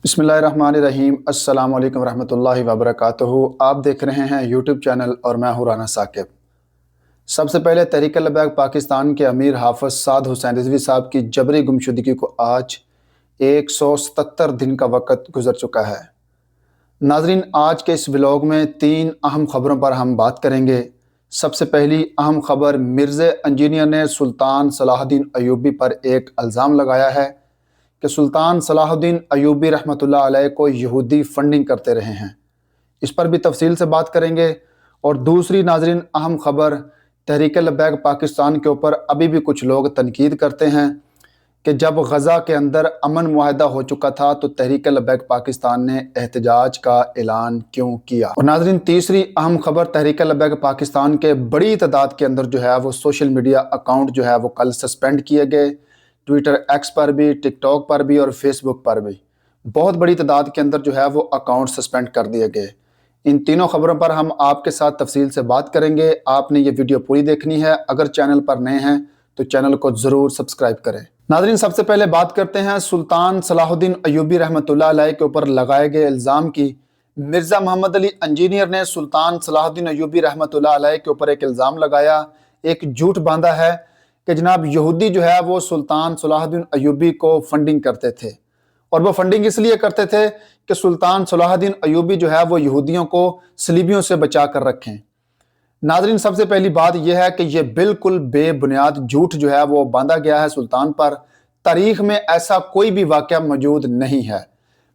बिस्मिल्लाहिर्रहमानिर्रहीम। अस्सलाम वालेकुम रहमतुल्लाहि व बरकातुहू। आप देख रहे हैं यूट्यूब चैनल और मैं हूँ राना साकिब। सबसे पहले तहरीक-ए-लब्बैक पाकिस्तान के अमीर हाफ़िज़ साद हुसैन रिज़वी साहब की जबरी गुमशुदगी को आज 177 दिन का वक़्त गुज़र चुका है। नाज़रीन, आज के इस व्लॉग में 3 अहम ख़बरों पर हम बात करेंगे। सबसे पहली अहम ख़बर, मिर्ज़ा इंजीनियर ने सुल्तान सलाहुद्दीन अय्यूबी पर एक इल्ज़ाम लगाया है कि सुल्तान सलाहुद्दीन अय्यूबी रहमतुल्लाह अलैह को यहूदी फंडिंग करते रहे हैं। इस पर भी तफसील से बात करेंगे। और दूसरी नाज़रीन अहम ख़बर, तहरीक-ए-लब्बैक पाकिस्तान के ऊपर अभी भी कुछ लोग तनकीद करते हैं कि जब गज़ा के अंदर अमन मुआहदा हो चुका था तो तहरीक-ए-लब्बैक पाकिस्तान ने एहतजाज का ऐलान क्यों किया। और नाज़रीन तीसरी अहम ख़बर, तहरीक-ए-लब्बैक पाकिस्तान के बड़ी तादाद के अंदर जो है वो सोशल मीडिया अकाउंट जो है वो कल सस्पेंड किए गए। ट्विटर एक्स पर भी, टिकटॉक पर भी और फेसबुक पर भी बहुत बड़ी तादाद के अंदर जो है वो अकाउंट सस्पेंड कर दिए गए। इन तीनों खबरों पर हम आपके साथ तफसील से बात करेंगे। आपने ये वीडियो पूरी देखनी है। अगर चैनल पर नए हैं तो चैनल को ज़रूर सब्सक्राइब करें। नाज़रीन, सबसे पहले बात करते हैं सुल्तान सलाहुद्दीन अय्यूबी रहमतुल्लाह अलैह के ऊपर लगाए गए इल्ज़ाम की। मिर्ज़ा मोहम्मद अली इंजीनियर ने सुल्तान सलाहुद्दीन अय्यूबी रहमतुल्लाह अलैह के ऊपर एक इल्ज़ाम लगाया, एक झूठ बांधा है कि जनाब यहूदी जो है वो सुल्तान सलाहुद्दीन अय्यूबी को फंडिंग करते थे। और वो फंडिंग इसलिए करते थे कि सुल्तान सलाहुद्दीन अय्यूबी जो है वो यहूदियों को सलीबियों से बचा कर रखें। नाज़रीन, सबसे पहली बात यह है कि ये बिल्कुल बेबुनियाद झूठ जो है वो बांधा गया है सुल्तान पर। तारीख में ऐसा कोई भी वाक़या मौजूद नहीं है।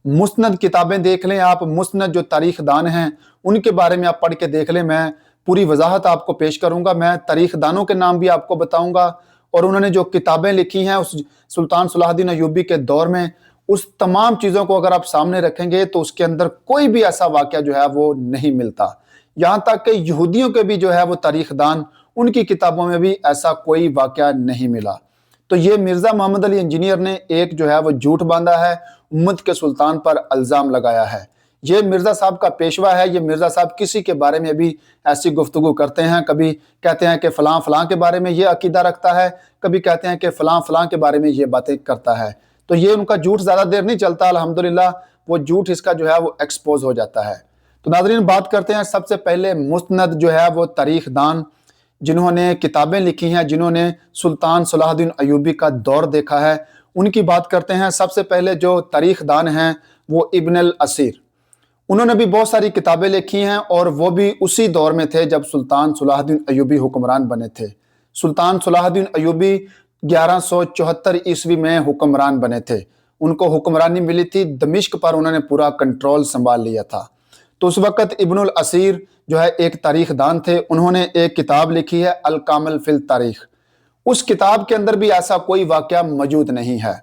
मुस्नद किताबें देख लें आप, मुस्नद जो तारीखदान हैं उनके बारे में आप पढ़ के देख लें। मैं पूरी वजाहत आपको पेश करूंगा। मैं तारीखदानों के नाम भी आपको बताऊंगा और उन्होंने जो किताबें लिखी हैं उस सुल्तान सलाहुद्दीन अय्यूबी के दौर में, उस तमाम चीज़ों को अगर आप सामने रखेंगे तो उसके अंदर कोई भी ऐसा वाक़या जो है वो नहीं मिलता। यहाँ तक कि यहूदियों के भी जो है वो तारीखदान, उनकी किताबों में भी ऐसा कोई वाक़या नहीं मिला। तो ये मिर्ज़ा मोहम्मद अली इंजीनियर ने एक जो है वो झूठ बांधा है, उम्मत के सुल्तान पर इल्ज़ाम लगाया है। ये मिर्ज़ा साहब का पेशवा है। ये मिर्ज़ा साहब किसी के बारे में भी ऐसी गुफ्तगू करते हैं। कभी कहते हैं कि फ़लाँ फ़लाँ के बारे में ये अकीदा रखता है, कभी कहते हैं कि फ़लाँ फ़लाँ के बारे में ये बातें करता है। तो ये उनका झूठ ज़्यादा देर नहीं चलता, अल्हम्दुलिल्लाह वो झूठ इसका जो है वो एक्सपोज हो जाता है। तो नाज़रीन, बात करते हैं सबसे पहले मुस्नद जो है वो तारीखदान जिन्होंने किताबें लिखी हैं, जिन्होंने सुल्तान सलाहुद्दीन अय्यूबी का दौर देखा है, उनकी बात करते हैं। सबसे पहले जो तारीखदान हैं वो इब्न अल असीर, उन्होंने भी बहुत सारी किताबें लिखी हैं और वो भी उसी दौर में थे जब सुल्तान सलाहुद्दीन अय्यूबी हुक्मरान बने थे। सुल्तान सलाहुद्दीन अय्यूबी 1174 ईस्वी में हुक्मरान बने थे। उनको हुक्मरानी मिली थी दमिश्क पर, उन्होंने पूरा कंट्रोल संभाल लिया था। तो उस वक़्त इब्न अल असीर जो है एक तारीखदान थे। उन्होंने एक किताब लिखी है अल कामिल फिल तारीख। उस किताब के अंदर भी ऐसा कोई वाक़या मौजूद नहीं है।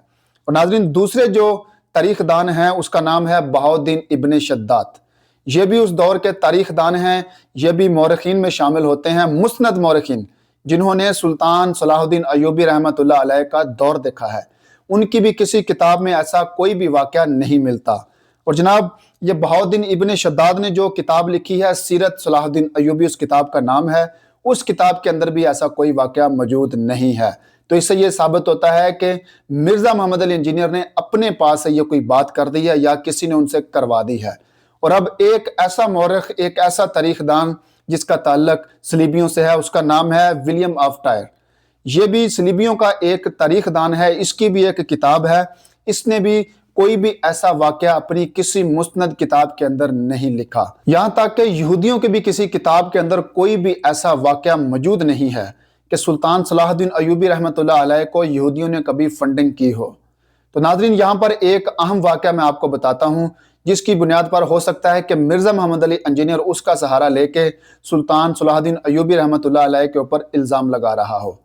और नाज़रीन, दूसरे जो तारीखदान हैं उसका नाम है बहाउद्दीन इब्न शद्दाद। ये भी उस दौर के तारीखदान हैं। ये भी मौरखीन में शामिल होते हैं, मुस्नद मौरखीन जिन्होंने सुल्तान सलाहुद्दीन अय्यूबी रहमतुल्लाह अलैह का दौर देखा है। उनकी भी किसी किताब में ऐसा कोई भी वाक़या नहीं मिलता। और जनाब, ये बहाउद्दीन इब्न शद्दाद ने जो किताब लिखी है सीरत सलाहुद्दीन अय्यूबी, उस किताब का नाम है, उस किताब के अंदर भी ऐसा कोई वाक़या मौजूद नहीं है। तो इससे ये साबित होता है कि मिर्ज़ा मोहम्मद अली इंजीनियर ने अपने पास से ये कोई बात कर दी है या किसी ने उनसे करवा दी है। और अब एक ऐसा मौरख, एक ऐसा तारीखदान जिसका ताल्लुक सलीबियों से है, उसका नाम है विलियम ऑफ टायर। ये भी सलीबियों का एक तारीखदान है। इसकी भी एक किताब है। इसने भी कोई भी ऐसा वाक़या अपनी किसी मुस्नद किताब के अंदर नहीं लिखा। यहाँ तक कि यहूदियों की भी किसी किताब के अंदर कोई भी ऐसा वाक़या मौजूद नहीं है कि सुल्तान सलाहुद्दीन अय्यूबी रहमतुल्लाह अलैह को यहूदियों ने कभी फंडिंग की हो। तो नाज़रीन, यहाँ पर एक अहम वाक़या मैं आपको बताता हूँ जिसकी बुनियाद पर हो सकता है कि मिर्ज़ा मोहम्मद अली इंजीनियर उसका सहारा लेके सुल्तान सलाहुद्दीन अय्यूबी रहमतुल्लाह अलैह के ऊपर इल्ज़ाम लगा रहा हो।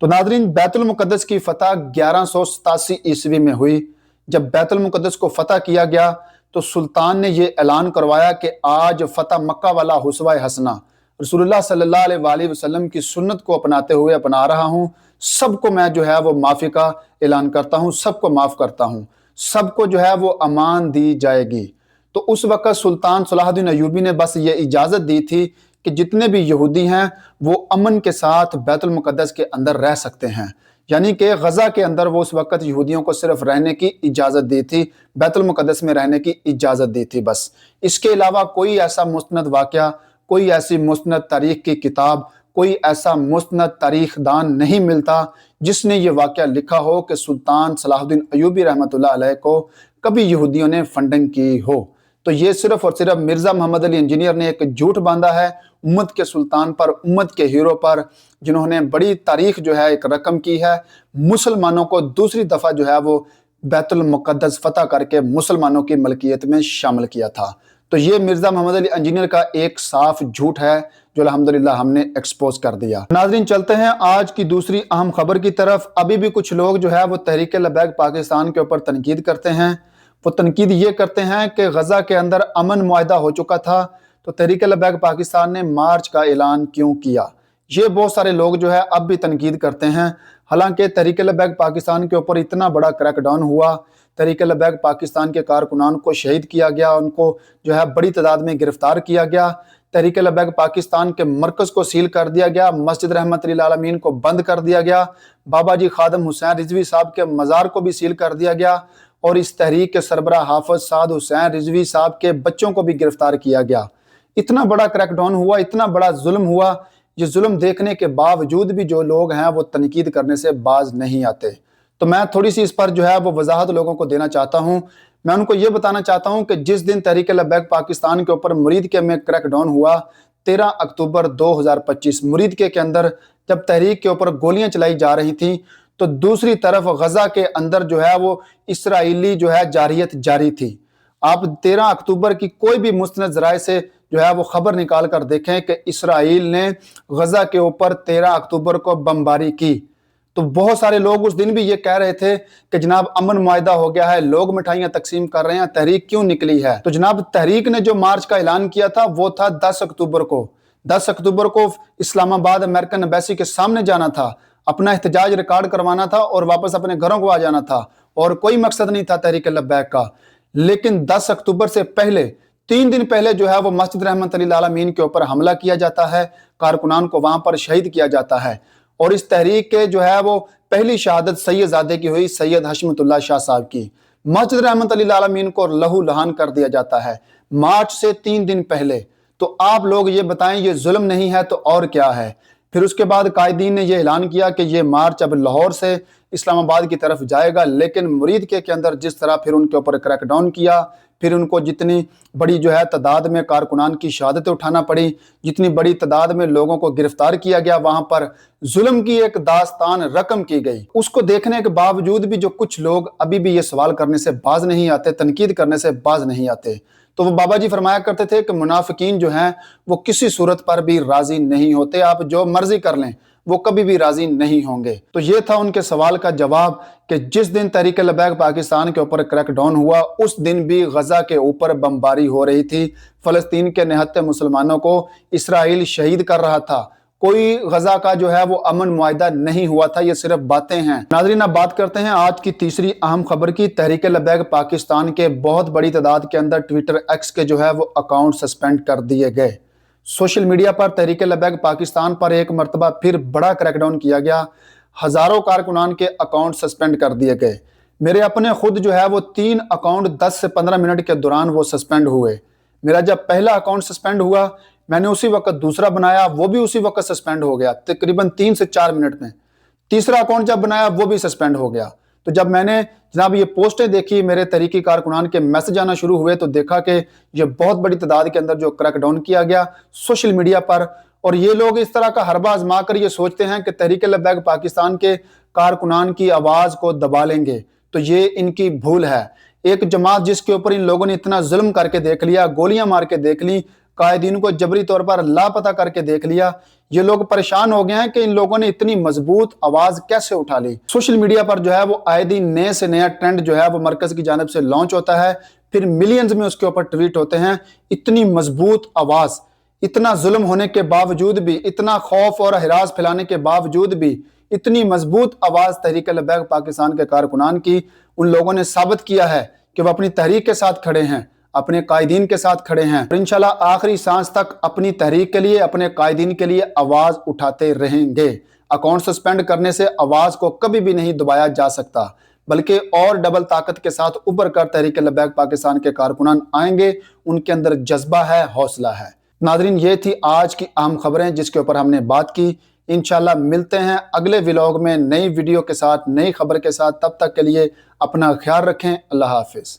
तो नाज़रीन, बैतुल मुक़द्दस की फ़तह 1187 ईस्वी में हुई। जब बैतुल मुक़द्दस को फ़तह किया गया तो सुल्तान ने ये ऐलान करवाया कि आज फ़तह मक्का वाला हुस्वा हसना रसूलुल्लाह सल्लल्लाहु अलैहि वसल्लम की सुन्नत को अपनाते हुए अपना रहा हूँ। सबको मैं जो है वो माफ़ी का ऐलान करता हूँ, सबको माफ़ करता हूँ, सबको जो है वो अमान दी जाएगी। तो उस वक़्त सुल्तान सलाहुद्दीन अय्यूबी ने बस ये इजाज़त दी थी कि जितने भी यहूदी हैं वो अमन के साथ बैतुल मुक़द्दस के अंदर रह सकते हैं। यानी कि गजा के अंदर वो उस वक्त यहूदियों को सिर्फ रहने की इजाज़त दी थी, बैतुल मुक़द्दस में रहने की इजाज़त दी थी बस। इसके अलावा कोई ऐसा मुस्तनद वाक़या, कोई ऐसी मुस्तनद तारीख़ की किताब, कोई ऐसा मुस्तनद तारीख़दान नहीं मिलता जिसने ये वाक़या लिखा हो कि सुल्तान सलाहुद्दीन अय्यूबी रहमतुल्लाह अलैह को कभी यहूदियों ने फंडिंग की हो। तो ये सिर्फ और सिर्फ मिर्ज़ा मोहम्मद अली इंजीनियर ने एक झूठ बांधा है उम्मत के सुल्तान पर, उम्मत के हीरो पर, जिन्होंने बड़ी तारीख जो है एक रकम की है, मुसलमानों को दूसरी दफ़ा जो है वो बैतुल मुक़द्दस फतह करके मुसलमानों की मलकियत में शामिल किया था। तो ये मिर्ज़ा मोहम्मद अली इंजीनियर का एक साफ झूठ है जो अल्हम्दुलिल्लाह हमने एक्सपोज कर दिया। नाज़रीन, चलते हैं आज की दूसरी अहम खबर की तरफ। अभी भी कुछ लोग जो है वो तहरीक लबैक पाकिस्तान के ऊपर तनकीद करते हैं। वो तनकीद ये करते हैं कि गजा के अंदर अमन मुआहदा हो चुका था, तो तहरीक लबैक पाकिस्तान ने मार्च का ऐलान क्यों किया। ये बहुत सारे लोग जो है अब भी तनकीद करते हैं। हालांकि तहरीक लबैक पाकिस्तान के ऊपर इतना बड़ा क्रैकडाउन हुआ, तहरीक लबैक पाकिस्तान के कारकुनान को शहीद किया गया, उनको जो है बड़ी तादाद में गिरफ्तार किया गया, तहरीक लबैक पाकिस्तान के मरकज़ को सील कर दिया गया, मस्जिद रहमत लिल आलमीन को बंद कर दिया गया, बाबा जी खादम हुसैन रिजवी साहब के मज़ार को भी सील कर दिया गया, और इस तहरीक के सरबराह हाफिज साद हुसैन रिजवी साहब के बच्चों को भी गिरफ्तार किया गया। इतना बड़ा क्रैकडाउन हुआ, इतना बड़ा जुल्म हुआ। ये जुल्म देखने के बावजूद भी जो लोग हैं वो तनकीद करने से बाज नहीं आते। तो मैं थोड़ी सी इस पर जो है वो वजाहत लोगों को देना चाहता हूँ। मैं उनको ये बताना चाहता हूँ कि जिस दिन तहरीक लबैक पाकिस्तान के ऊपर मुरीदके में क्रैकडाउन हुआ, 13 अक्टूबर 2025 मुरीदके के अंदर जब तहरीक के ऊपर गोलियां चलाई जा रही थी, तो दूसरी तरफ गजा के अंदर जो है वो इसराइली जो है जारियत जारी थी। आप 13 अक्टूबर की कोई भी मुस्तनद ज़राए से जो है वो खबर निकाल कर देखें कि इसराइल ने गजा के ऊपर 13 अक्टूबर को बमबारी की। तो बहुत सारे लोग उस दिन भी ये कह रहे थे कि जनाब अमन मुआहदा हो गया है, लोग मिठाइयां तकसीम कर रहे हैं, तहरीक क्यों निकली है। तो जनाब तहरीक ने जो मार्च का ऐलान किया था वो था 10 अक्टूबर को। 10 अक्टूबर को इस्लामाबाद अमेरिकन एम्बेसी के सामने जाना था, अपना एहतजाज रिकॉर्ड करवाना था और वापस अपने घरों को आ जाना था, और कोई मकसद नहीं था तहरीक लबैक का। लेकिन 10 अक्टूबर से पहले 3 दिन पहले जो है वो मस्जिद रहमत लिल आलमीन के ऊपर हमला किया जाता है, कारकुनान को वहां पर शहीद किया जाता है, और इस तहरीक के जो है वो पहली शहादत सैयदजादे की हुई, सैयद हशमतुल्लाह शाह साहब की। मस्जिद रहमत लिल आलमीन को लहू लहान कर दिया जाता है मार्च से 3 दिन पहले। तो आप लोग ये बताएं, ये जुल्म नहीं है तो और क्या है। फिर उसके बाद कायदीन ने यह ऐलान किया कि ये मार्च अब लाहौर से इस्लामाबाद की तरफ जाएगा, लेकिन मुरीदके के अंदर जिस तरह फिर उनके ऊपर क्रैकडाउन किया, फिर उनको जितनी बड़ी जो है तादाद में कारकुनान की शहादतें उठाना पड़ी, जितनी बड़ी तादाद में लोगों को गिरफ्तार किया गया, वहां पर जुल्म की एक दास्तान रकम की गई। उसको देखने के बावजूद भी जो कुछ लोग अभी भी ये सवाल करने से बाज नहीं आते, तनकीद करने से बाज नहीं आते। तो वो बाबा जी फरमाया करते थे कि मुनाफिकीन जो हैं वो किसी सूरत पर भी राजी नहीं होते, आप जो मर्जी कर लें वो कभी भी राजी नहीं होंगे। तो ये था उनके सवाल का जवाब कि जिस दिन तहरीक लबैक पाकिस्तान के ऊपर क्रैकडाउन हुआ उस दिन भी गजा के ऊपर बमबारी हो रही थी, फलस्तीन के निहत्ते मुसलमानों को इसराइल शहीद कर रहा था। कोई गजा का जो है वो अमन मुआहदा नहीं हुआ था, ये सिर्फ बातें हैं। नाज़रीन, अब बात करते हैं आज की तीसरी अहम खबर की। तहरीक लबैक पाकिस्तान के बहुत बड़ी तादाद के अंदर ट्विटर एक्स के जो है वो अकाउंट सस्पेंड कर दिए गए। सोशल मीडिया पर तहरीक लबैक पाकिस्तान पर एक मरतबा फिर बड़ा क्रैकडाउन किया गया, हजारों कारकुनान के अकाउंट सस्पेंड कर दिए गए। मेरे अपने खुद जो है वो 3 अकाउंट 10 से 15 मिनट के दौरान वो सस्पेंड हुए। मेरा जब पहला अकाउंट सस्पेंड हुआ, मैंने उसी वक्त दूसरा बनाया, वो भी उसी वक्त सस्पेंड हो गया, तकरीबन 3 से 4 मिनट में। तीसरा अकाउंट जब बनाया वो भी सस्पेंड हो गया। तो जब मैंने जनाब ये पोस्टें देखी, मेरे तहरीकी कारकुनान के मैसेज आना शुरू हुए, तो देखा कि ये बहुत बड़ी तादाद के अंदर जो क्रैकडाउन किया गया सोशल मीडिया पर, और ये लोग इस तरह का हरबा आजमा कर ये सोचते हैं कि तहरीक लबैक पाकिस्तान के कारकुनान की आवाज़ को दबा लेंगे। तो ये इनकी भूल है। एक जमात जिसके ऊपर इन लोगों ने इतना जुल्म करके देख लिया, गोलियां मार के देख ली, कायदीन को जबरी तौर पर लापता करके देख लिया, ये लोग परेशान हो गए हैं कि इन लोगों ने इतनी मजबूत आवाज कैसे उठा ली। सोशल मीडिया पर जो है वो आए दिन नए से नया ट्रेंड जो है वो मरकज की जानिब से लॉन्च होता है, फिर मिलियंस में उसके ऊपर ट्वीट होते हैं। इतनी मजबूत आवाज, इतना जुल्म होने के बावजूद भी, इतना खौफ और हिरास फैलाने के बावजूद भी इतनी मजबूत आवाज तहरीक लबैक पाकिस्तान के कारकुनान की, उन लोगों ने साबित किया है कि वो अपनी तहरीक के साथ खड़े हैं, अपने कायदीन के साथ खड़े हैं। इंशाल्लाह आखिरी सांस तक अपनी तहरीक के लिए, अपने कायदीन के लिए आवाज उठाते रहेंगे। अकाउंट सस्पेंड करने से आवाज़ को कभी भी नहीं दबाया जा सकता, बल्कि और डबल ताकत के साथ उभर कर तहरीक लब्बैक पाकिस्तान के कारकुनान आएंगे। उनके अंदर जज्बा है, हौसला है। नादरीन, ये थी आज की अहम खबरें जिसके ऊपर हमने बात की। इंशाल्लाह मिलते हैं अगले व्लॉग में नई वीडियो के साथ, नई खबर के साथ। तब तक के लिए अपना ख्याल रखें। अल्लाह हाफिज़।